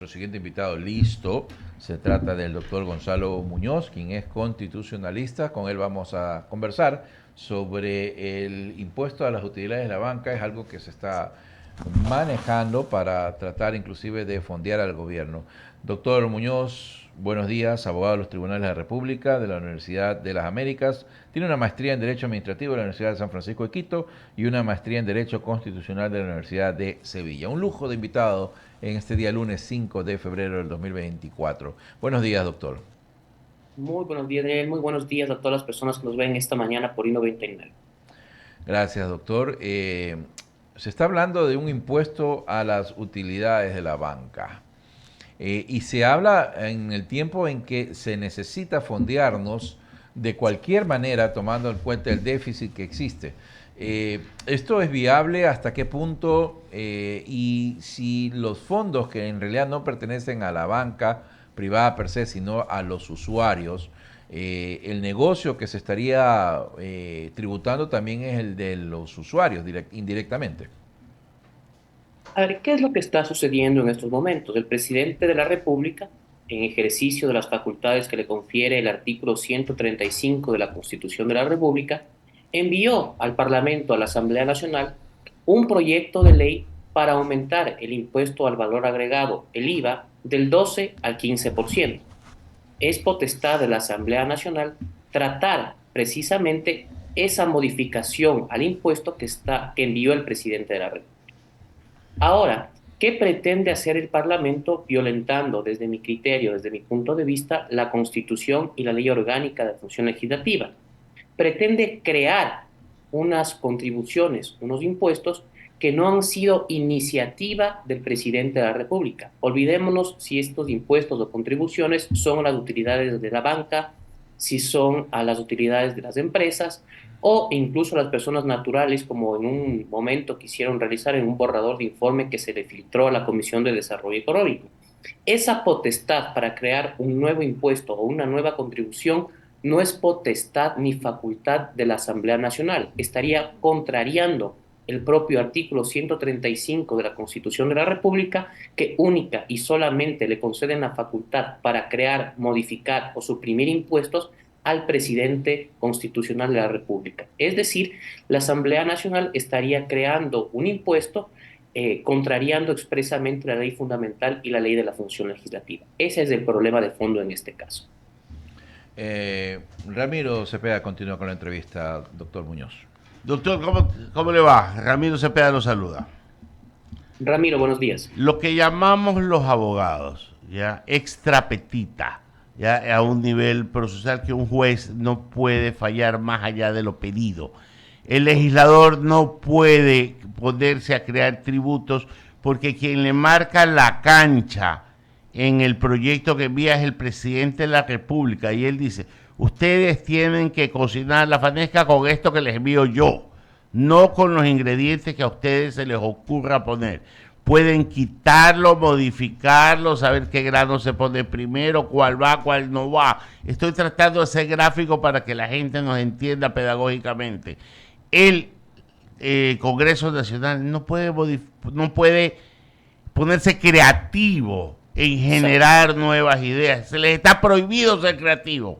Nuestro siguiente invitado listo. Se trata del doctor Gonzalo Muñoz, quien es constitucionalista. Con él vamos a conversar sobre el impuesto a las utilidades de la banca. Es algo que se está manejando para tratar inclusive de fondear al gobierno. Doctor Muñoz, buenos días, abogado de los Tribunales de la República, de la Universidad de las Américas. Tiene una maestría en Derecho Administrativo de la Universidad de San Francisco de Quito y una maestría en Derecho Constitucional de la Universidad de Sevilla. Un lujo de invitado en este día lunes 5 de febrero del 2024. Buenos días, doctor. Muy buenos días, Daniel. Muy buenos días a todas las personas que nos ven esta mañana por I99. Gracias, doctor. Se está hablando de un impuesto a las utilidades de la banca. Y se habla en el tiempo en que se necesita fondearnos de cualquier manera, tomando en cuenta el déficit que existe. ¿Esto es viable? ¿Hasta qué punto? Y si los fondos que en realidad no pertenecen a la banca privada per se, sino a los usuarios, el negocio que se estaría tributando también es el de los usuarios indirectamente. A ver, ¿qué es lo que está sucediendo en estos momentos? El presidente de la República, en ejercicio de las facultades que le confiere el artículo 135 de la Constitución de la República, envió al Parlamento, a la Asamblea Nacional, un proyecto de ley para aumentar el impuesto al valor agregado, el IVA, del 12 al 15%. Es potestad de la Asamblea Nacional tratar precisamente esa modificación al impuesto que envió el presidente de la República. Ahora, ¿qué pretende hacer el Parlamento violentando, desde mi criterio, desde mi punto de vista, la Constitución y la Ley Orgánica de Función Legislativa? Pretende crear unas contribuciones, unos impuestos que no han sido iniciativa del presidente de la República. Olvidémonos si estos impuestos o contribuciones son a las utilidades de la banca, si son a las utilidades de las empresas o incluso a las personas naturales, como en un momento quisieron realizar en un borrador de informe que se le filtró a la Comisión de Desarrollo Económico. Esa potestad para crear un nuevo impuesto o una nueva contribución no es potestad ni facultad de la Asamblea Nacional. Estaría contrariando el propio artículo 135 de la Constitución de la República, que única y solamente le conceden la facultad para crear, modificar o suprimir impuestos al presidente constitucional de la República. Es decir, la Asamblea Nacional estaría creando un impuesto contrariando expresamente la ley fundamental y la ley de la función legislativa. Ese es el problema de fondo en este caso. Ramiro Cepeda continúa con la entrevista, doctor Muñoz. Doctor, ¿cómo le va? Ramiro Cepeda lo saluda. Ramiro, buenos días. Lo que llamamos los abogados, ya extra petita, ya a un nivel procesal que un juez no puede fallar más allá de lo pedido. El legislador no puede ponerse a crear tributos porque quien le marca la cancha en el proyecto que envía es el presidente de la República y él dice, ustedes tienen que cocinar la fanesca con esto que les envío yo, no con los ingredientes que a ustedes se les ocurra poner. Pueden quitarlo, modificarlo, saber qué grano se pone primero, cuál va, cuál no va. Estoy tratando de hacer gráfico para que la gente nos entienda pedagógicamente. El Congreso Nacional no puede ponerse creativo en Exacto. generar nuevas ideas. Se les está prohibido ser creativo.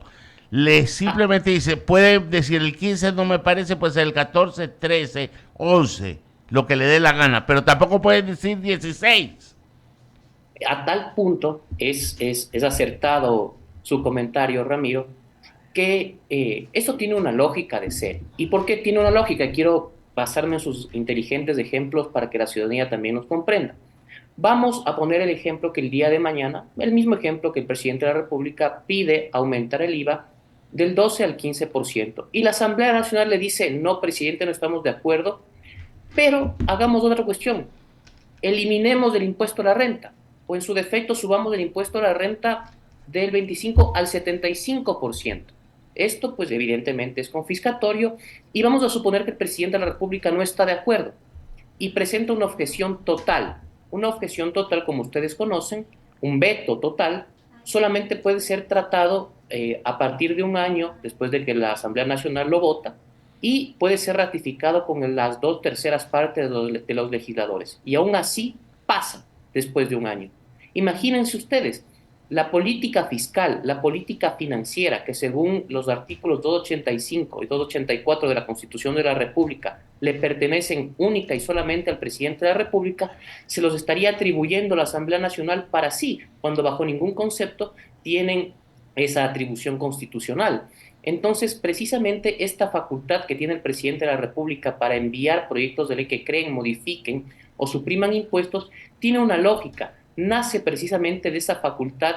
Les Ah, simplemente dice, puede decir el 15 no me parece, pues el 14, 13, 11, lo que le dé la gana, pero tampoco pueden decir 16. a tal punto es acertado su comentario, Ramiro, que eso tiene una lógica de ser. ¿Y por qué tiene una lógica? Quiero basarme en sus inteligentes ejemplos para que la ciudadanía también nos comprenda. Vamos a poner el ejemplo que el día de mañana, el mismo ejemplo que el presidente de la República pide aumentar el IVA del 12 al 15%. Y la Asamblea Nacional le dice, no, presidente, no estamos de acuerdo, pero hagamos otra cuestión. Eliminemos el impuesto a la renta, o en su defecto subamos el impuesto a la renta del 25 al 75%. Esto, pues, evidentemente es confiscatorio y vamos a suponer que el presidente de la República no está de acuerdo y presenta una objeción total. Una objeción total, como ustedes conocen, un veto total, solamente puede ser tratado a partir de un año después de que la Asamblea Nacional lo vota y puede ser ratificado con las dos terceras partes de los legisladores. Y aún así pasa después de un año. Imagínense ustedes, la política fiscal, la política financiera, que según los artículos 285 y 284 de la Constitución de la República le pertenecen única y solamente al presidente de la República, se los estaría atribuyendo la Asamblea Nacional para sí, cuando bajo ningún concepto tienen esa atribución constitucional. Entonces, precisamente esta facultad que tiene el presidente de la República para enviar proyectos de ley que creen, modifiquen o supriman impuestos, tiene una lógica. Nace precisamente de esa facultad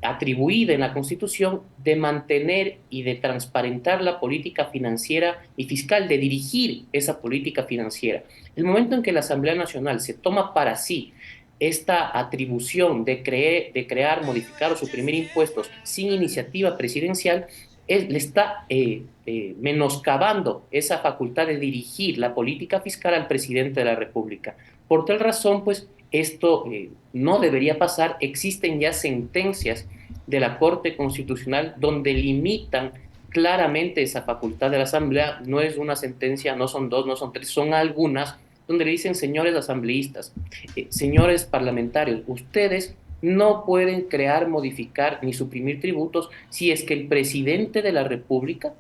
atribuida en la Constitución de mantener y de transparentar la política financiera y fiscal, de dirigir esa política financiera. El momento en que la Asamblea Nacional se toma para sí esta atribución de crear, modificar o suprimir impuestos sin iniciativa presidencial, le está menoscabando esa facultad de dirigir la política fiscal al presidente de la República. Por tal razón, pues, esto no debería pasar. Existen ya sentencias de la Corte Constitucional donde limitan claramente esa facultad de la Asamblea. No es una sentencia, no son dos, no son tres, son algunas, donde le dicen: señores asambleístas, señores parlamentarios, ustedes no pueden crear, modificar ni suprimir tributos si es que el presidente de la República,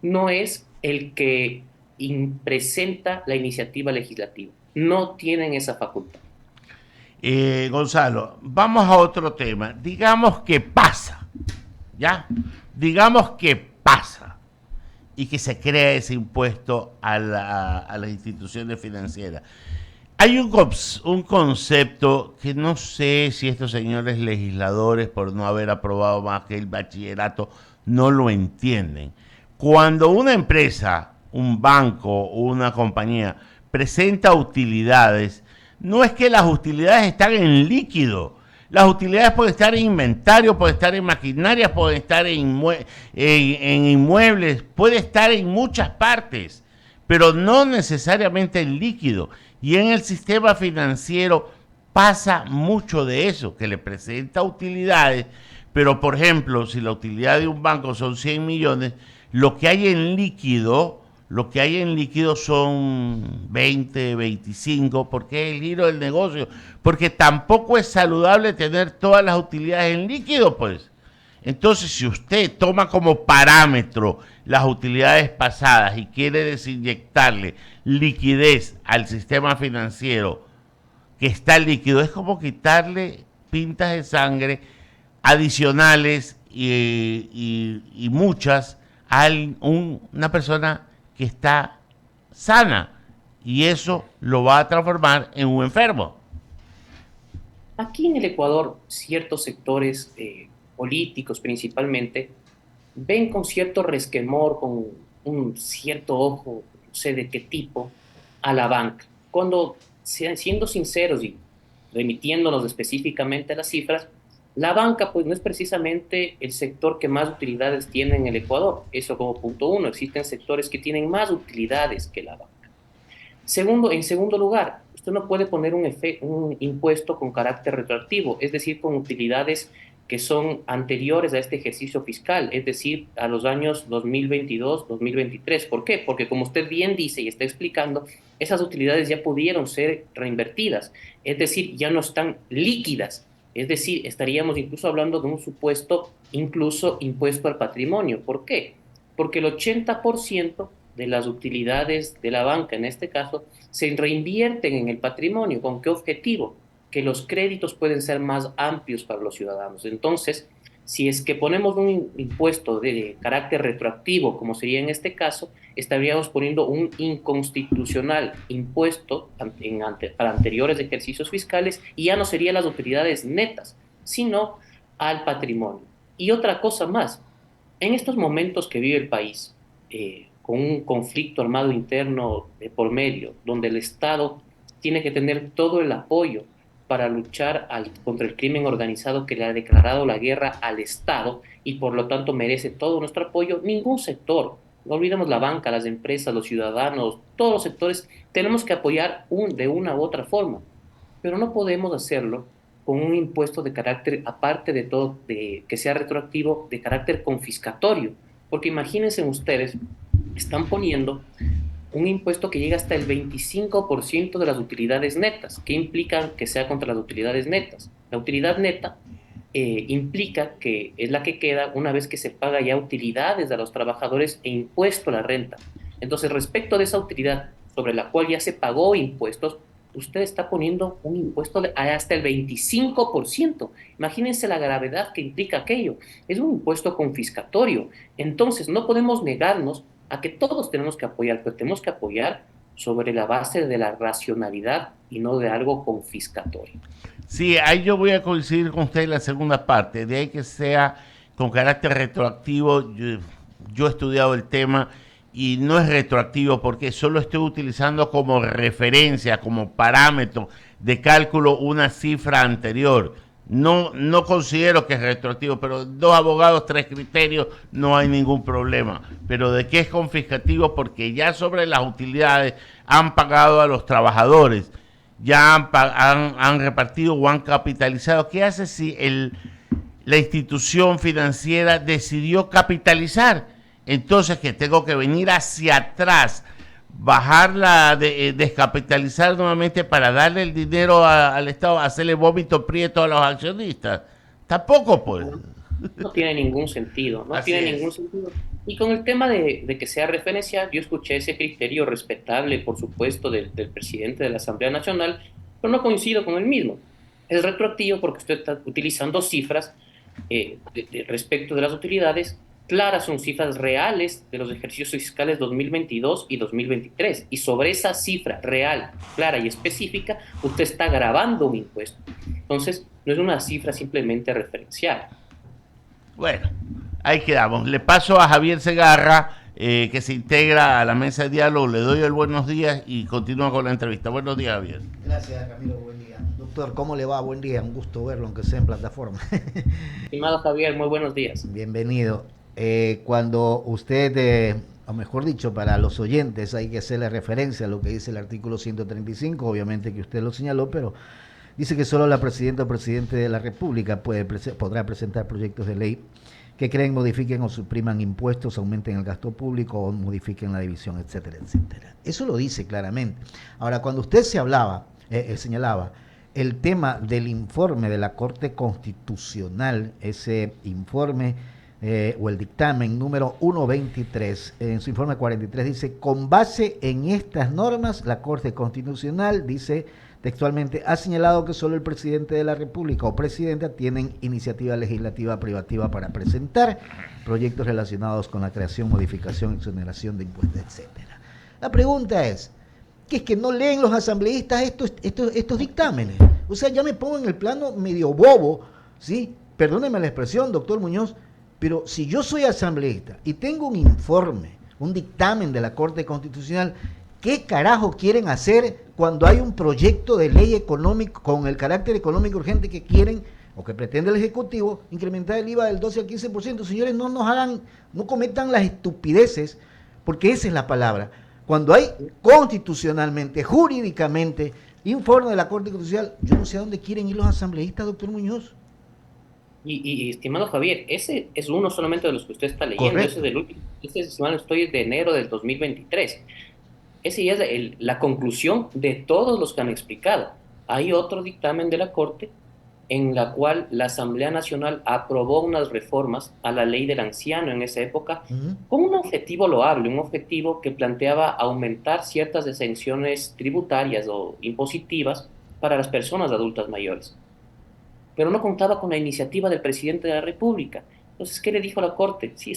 no es el que presenta la iniciativa legislativa. No tienen esa facultad. Gonzalo, vamos a otro tema. Digamos que pasa, ¿ya? Digamos que pasa y que se crea ese impuesto a las instituciones financieras. Hay un concepto que no sé si estos señores legisladores, por no haber aprobado más que el bachillerato, no lo entienden. Cuando una empresa, un banco o una compañía presenta utilidades, no es que las utilidades están en líquido. Las utilidades pueden estar en inventario, pueden estar en maquinarias, pueden estar en inmuebles, puede estar en muchas partes, pero no necesariamente en líquido. Y en el sistema financiero pasa mucho de eso, que le presenta utilidades, pero por ejemplo, si la utilidad de un banco son 100 millones, lo que hay en líquido son 20, 25, porque es el giro del negocio, porque tampoco es saludable tener todas las utilidades en líquido, pues. Entonces, si usted toma como parámetro las utilidades pasadas y quiere desinyectarle liquidez al sistema financiero que está líquido, es como quitarle pintas de sangre adicionales y muchas a una persona que está sana, y eso lo va a transformar en un enfermo. Aquí en el Ecuador, ciertos sectores políticos principalmente ven con cierto resquemor, con un cierto ojo, no sé de qué tipo, a la banca. Cuando, siendo sinceros y remitiéndonos específicamente a las cifras, la banca pues no es precisamente el sector que más utilidades tiene en el Ecuador. Eso como punto uno. Existen sectores que tienen más utilidades que la banca. En segundo lugar, usted no puede poner un impuesto con carácter retroactivo, es decir, con utilidades que son anteriores a este ejercicio fiscal, es decir, a los años 2022, 2023. ¿Por qué? Porque como usted bien dice y está explicando, esas utilidades ya pudieron ser reinvertidas, es decir, ya no están líquidas. Es decir, estaríamos incluso hablando de un supuesto incluso impuesto al patrimonio. ¿Por qué? Porque el 80% de las utilidades de la banca, en este caso, se reinvierten en el patrimonio. ¿Con qué objetivo? Que los créditos pueden ser más amplios para los ciudadanos. Entonces, si es que ponemos un impuesto de carácter retroactivo, como sería en este caso, estaríamos poniendo un inconstitucional impuesto para anteriores ejercicios fiscales, y ya no serían las utilidades netas, sino al patrimonio. Y otra cosa más, en estos momentos que vive el país, con un conflicto armado interno de por medio, donde el Estado tiene que tener todo el apoyo para luchar contra el crimen organizado que le ha declarado la guerra al Estado y por lo tanto merece todo nuestro apoyo, ningún sector, no olvidemos la banca, las empresas, los ciudadanos, todos los sectores, tenemos que apoyar de una u otra forma, pero no podemos hacerlo con un impuesto de carácter, aparte de todo, que sea retroactivo, de carácter confiscatorio, porque imagínense ustedes, están poniendo un impuesto que llega hasta el 25% de las utilidades netas. ¿Qué implica que sea contra las utilidades netas? La utilidad neta implica que es la que queda una vez que se paga ya utilidades a los trabajadores e impuesto a la renta. Entonces, respecto de esa utilidad sobre la cual ya se pagó impuestos, usted está poniendo un impuesto de hasta el 25%. Imagínense la gravedad que implica aquello. Es un impuesto confiscatorio. Entonces, no podemos negarnos a que todos tenemos que apoyar, pero tenemos que apoyar sobre la base de la racionalidad y no de algo confiscatorio. Sí, ahí yo voy a coincidir con usted en la segunda parte, de ahí que sea con carácter retroactivo. Yo he estudiado el tema y no es retroactivo porque solo estoy utilizando como referencia, como parámetro de cálculo una cifra anterior. No considero que es retroactivo, pero dos abogados, tres criterios, no hay ningún problema. Pero de qué es confiscativo, porque ya sobre las utilidades han pagado a los trabajadores, ya han repartido o han capitalizado. ¿Qué hace si la institución financiera decidió capitalizar? Entonces, que tengo que venir hacia atrás, bajarla, descapitalizar nuevamente para darle el dinero al Estado, hacerle vómito prieto a los accionistas. Tampoco, pues. No tiene ningún sentido, no Así tiene es. ningún sentido. Y con el tema de que sea referencial, yo escuché ese criterio respetable, por supuesto, del presidente de la Asamblea Nacional, pero no coincido con el mismo. Es retroactivo porque usted está utilizando cifras respecto de las utilidades claras, son cifras reales de los ejercicios fiscales 2022 y 2023. Y sobre esa cifra real, clara y específica, usted está grabando un impuesto. Entonces, no es una cifra simplemente referencial. Bueno, ahí quedamos. Le paso a Javier Segarra, que se integra a la mesa de diálogo. Le doy el buenos días y continúa con la entrevista. Buenos días, Javier. Gracias, Camilo. Buen día. Doctor, ¿cómo le va? Buen día. Un gusto verlo, aunque sea en plataforma. Estimado Javier, muy buenos días. Bienvenido. Cuando usted, o mejor dicho, para los oyentes hay que hacerle referencia a lo que dice el artículo 135, obviamente que usted lo señaló, pero dice que solo la presidenta o presidente de la República podrá presentar proyectos de ley que creen, modifiquen o supriman impuestos, aumenten el gasto público o modifiquen la división, etcétera, etcétera. Eso lo dice claramente. Ahora, cuando usted señalaba el tema del informe de la Corte Constitucional, ese informe o el dictamen número 123, en su informe 43 dice, con base en estas normas, la Corte Constitucional, dice textualmente, ha señalado que solo el presidente de la República o presidenta tienen iniciativa legislativa privativa para presentar proyectos relacionados con la creación, modificación, exoneración de impuestos, etcétera. La pregunta es que no leen los asambleístas estos dictámenes. O sea, ya me pongo en el plano medio bobo, ¿sí? Perdóneme la expresión, doctor Muñoz, pero si yo soy asambleísta y tengo un informe, un dictamen de la Corte Constitucional, ¿qué carajo quieren hacer cuando hay un proyecto de ley económico con el carácter económico urgente que quieren o que pretende el Ejecutivo incrementar el IVA del 12 al 15%? Señores, no cometan las estupideces, porque esa es la palabra. Cuando hay constitucionalmente, jurídicamente, informe de la Corte Constitucional, yo no sé a dónde quieren ir los asambleístas, doctor Muñoz. Estimado Javier, ese es uno solamente de los que usted está leyendo. Correcto. Ese es del último. Ese, si mal no estoy, es de enero del 2023. Ese ya es la conclusión de todos los que han explicado. Hay otro dictamen de la Corte en la cual la Asamblea Nacional aprobó unas reformas a la ley del anciano en esa época con un objetivo loable, un objetivo que planteaba aumentar ciertas exenciones tributarias o impositivas para las personas adultas mayores. Pero no contaba con la iniciativa del presidente de la República. Entonces, ¿qué le dijo la Corte? Sí,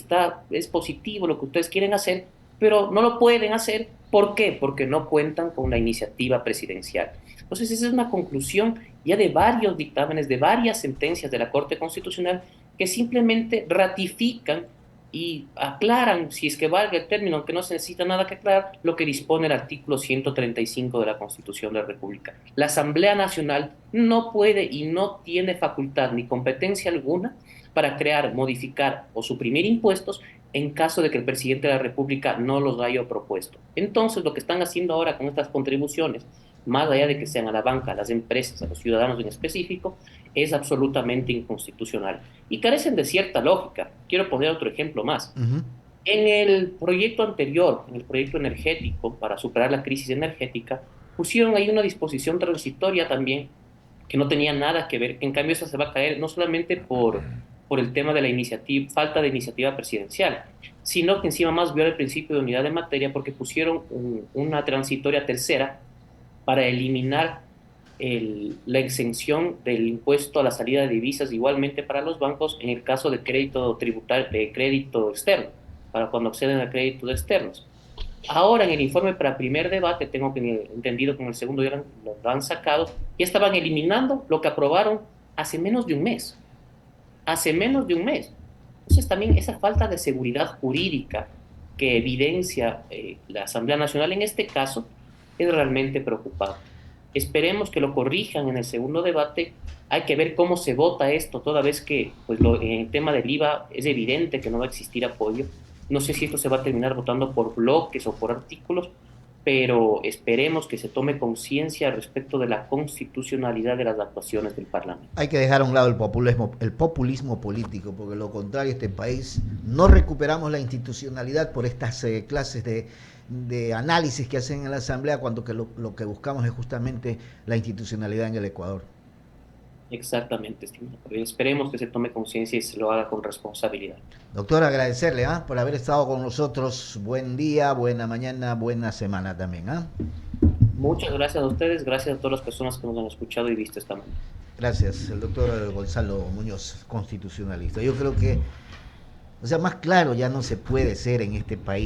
es positivo lo que ustedes quieren hacer, pero no lo pueden hacer. ¿Por qué? Porque no cuentan con la iniciativa presidencial. Entonces, esa es una conclusión ya de varios dictámenes, de varias sentencias de la Corte Constitucional que simplemente ratifican y aclaran, si es que valga el término, aunque no se necesita nada que aclarar, lo que dispone el artículo 135 de la Constitución de la República. La Asamblea Nacional no puede y no tiene facultad ni competencia alguna para crear, modificar o suprimir impuestos en caso de que el presidente de la República no los haya propuesto. Entonces, lo que están haciendo ahora con estas contribuciones, más allá de que sean a la banca, a las empresas, a los ciudadanos en específico, es absolutamente inconstitucional y carecen de cierta lógica. Quiero poner otro ejemplo más. En el proyecto anterior, en el proyecto energético, para superar la crisis energética, pusieron ahí una disposición transitoria también que no tenía nada que ver, que en cambio esa se va a caer no solamente por el tema de la iniciativa, falta de iniciativa presidencial, sino que encima más viola el principio de unidad de materia porque pusieron una transitoria tercera para eliminar la exención del impuesto a la salida de divisas igualmente para los bancos en el caso de crédito tributario, de crédito externo, para cuando acceden a créditos externos. Ahora en el informe para primer debate, tengo que entendido que en el segundo ya lo han sacado, ya estaban eliminando lo que aprobaron hace menos de un mes. Hace menos de un mes. Entonces también esa falta de seguridad jurídica que evidencia la Asamblea Nacional en este caso es realmente preocupante. Esperemos que lo corrijan en el segundo debate. Hay que ver cómo se vota esto, toda vez que pues en el tema del IVA es evidente que no va a existir apoyo. No sé si esto se va a terminar votando por bloques o por artículos, pero esperemos que se tome conciencia respecto de la constitucionalidad de las actuaciones del Parlamento. Hay que dejar a un lado el populismo político, porque lo contrario, este país no recuperamos la institucionalidad por estas clases de análisis que hacen en la Asamblea, cuando que lo que buscamos es justamente la institucionalidad en el Ecuador. Exactamente, estimado. Esperemos que se tome conciencia y se lo haga con responsabilidad. Doctor, agradecerle por haber estado con nosotros. Buen día, buena mañana, buena semana también. Muchas gracias a ustedes, gracias a todas las personas que nos han escuchado y visto esta mañana. Gracias, el doctor Gonzalo Muñoz, constitucionalista. Yo creo que, más claro ya no se puede ser en este país.